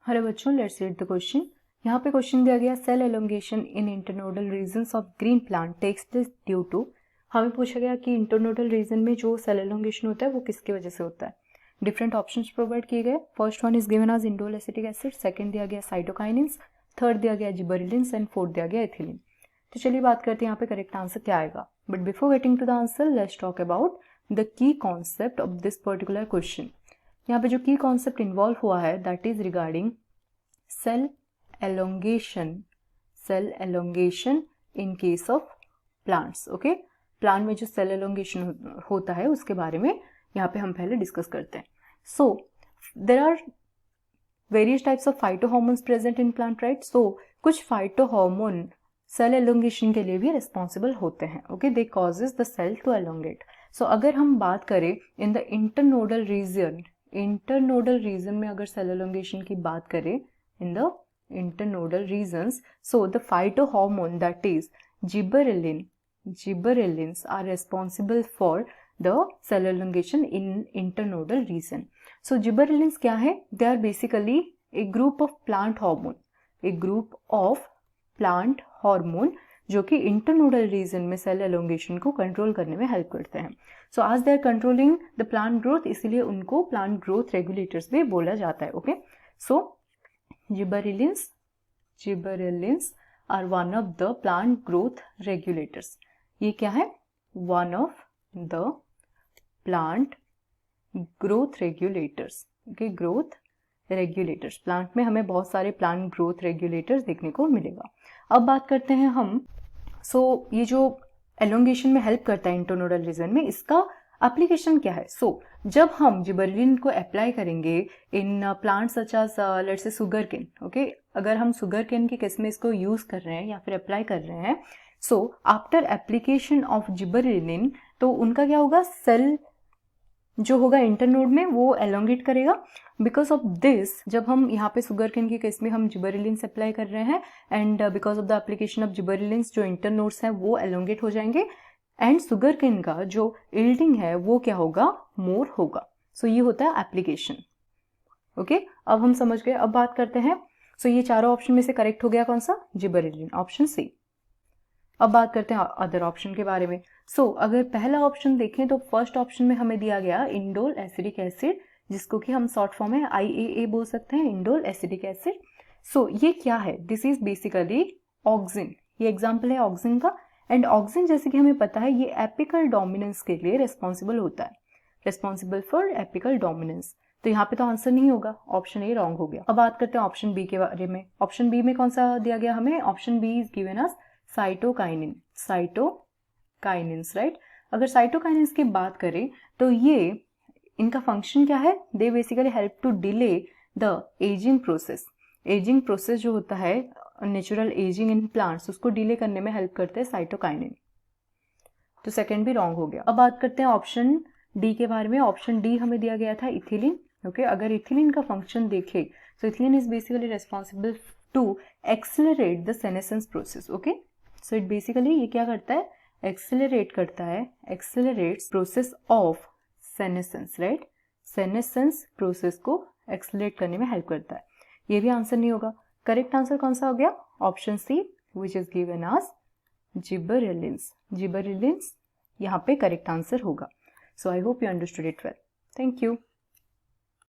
Hello बच्चों, let's read the question. यहाँ पे क्वेश्चन दिया गया cell elongation in internodal regions of green plant takes place due to. हमें पूछा गया कि इंटरनोडल रीजन में जो सेल एलोंगेशन होता है वो किसकी वजह से होता है। डिफरेंट ऑप्शंस प्रोवाइड किए गए। First one is given as indole acetic acid, second दिया गया साइटोकाइनिन्स, थर्ड दिया गया जिबरेलिन्स एंड फोर्थ दिया गया एथिलीन। तो चलिए बात करते हैं यहाँ पे करेक्ट आंसर क्या आएगा। But before getting to the answer let's talk about the key concept of this particular question. यहाँ पे जो की कॉन्सेप्ट इन्वॉल्व हुआ है that is regarding cell elongation in case of plants. Okay, plant में जो सेल एलोंगेशन होता है उसके बारे में यहाँ पे हम पहले डिस्कस करते हैं। So there are various types of phytohormones present in plant, right. So कुछ फाइटोहॉर्मोन सेल एलोंगेशन के लिए भी रिस्पॉन्सिबल होते हैं। Okay, they causes the cell to elongate. So अगर हम बात करें इन द इंटरनोडल रीजन में अगर सेल एलोंगेशन की बात करें in the internodal regions, so the phytohormone that is gibberellins are responsible for the cell elongation in internodal region. So gibberellins क्या है? They are basically a group of plant hormone जो कि internodal region में cell elongation को control करने में help करते हैं। सो आज they are controlling the plant growth, इसीलिए उनको प्लांट ग्रोथ रेगुलेटर्स भी बोला जाता है। Okay, so Gibberellins are one of the plant growth regulators. ये क्या है? One of the plant growth regulators. Okay, growth regulators. Plant में हमें बहुत सारे प्लांट ग्रोथ रेगुलेटर्स देखने को मिलेगा। अब बात करते हैं हम। ये जो एलोंगेशन में हेल्प करता है इंटरनोडल रीजन में, इसका एप्लीकेशन क्या है? जब हम जिबरेलिन को अप्लाई करेंगे in plant such as let's say sugar cane, okay, अगर हम शुगर केन के केस में इसको यूज कर रहे हैं या फिर अप्लाई कर रहे हैं, आफ्टर एप्लीकेशन ऑफ जिबरेलिन तो उनका क्या होगा? सेल जो होगा इंटरनोड में वो एलोंगेट करेगा। बिकॉज ऑफ दिस, जब हम यहाँ पे शुगर केन के केस में हम जिबरेलिन्स अप्लाई कर रहे हैं and because of the application of gibberellins जो इंटरनोड्स हैं वो एलोंगेट हो जाएंगे एंड शुगर केन का जो यील्डिंग है वो क्या होगा? मोर होगा। ये होता है एप्लीकेशन। ओके, अब हम समझ गए। अब बात करते हैं, ये चारों ऑप्शन में से करेक्ट हो गया कौन सा? Gibberellin, option C. अब बात करते हैं अदर ऑप्शन के बारे में। अगर पहला ऑप्शन देखें तो फर्स्ट ऑप्शन में हमें दिया गया इंडोल एसिडिक एसिड, जिसको कि हम शॉर्ट फॉर्म में IAA बोल सकते हैं, इंडोल एसिडिक एसिड। ये क्या है? This is basically auxin. ये एग्जाम्पल है ऑक्सिन का। एंड ऑक्सिन जैसे कि हमें पता है ये एपिकल डोमिनेंस के लिए रिस्पॉन्सिबल होता है, रिस्पॉन्सिबल फॉर एपिकल डोमिनेंस। तो यहाँ पे तो आंसर नहीं होगा, ऑप्शन ए रॉन्ग हो गया। अब बात करते हैं ऑप्शन बी के बारे में। ऑप्शन बी में कौन सा दिया गया हमें? Option B is given as cytokinins, right. अगर साइटोकाइनिन्स की बात करें तो ये इनका फंक्शन क्या है? They basically help to delay the ageing process जो होता है नेचुरल एजिंग इन प्लांट्स, उसको डिले करने में हेल्प करते हैं साइटोकाइनिन। तो सेकंड भी रॉन्ग हो गया। अब बात करते हैं ऑप्शन डी के बारे में। ऑप्शन डी हमें दिया गया था इथिलीन। ओके, अगर इथिलीन का फंक्शन देखें तो ethylene is basically responsible to accelerate the senescence process. Okay, so it basically ये क्या करता है? Accelerates process of senescence, right. Senescence process को एक्सेलरेट करने में हेल्प करता है। ये भी आंसर नहीं होगा। करेक्ट आंसर कौन सा हो गया? Option C, which is given as gibberellins यहाँ पे करेक्ट आंसर होगा। So I hope you understood it well. Thank you.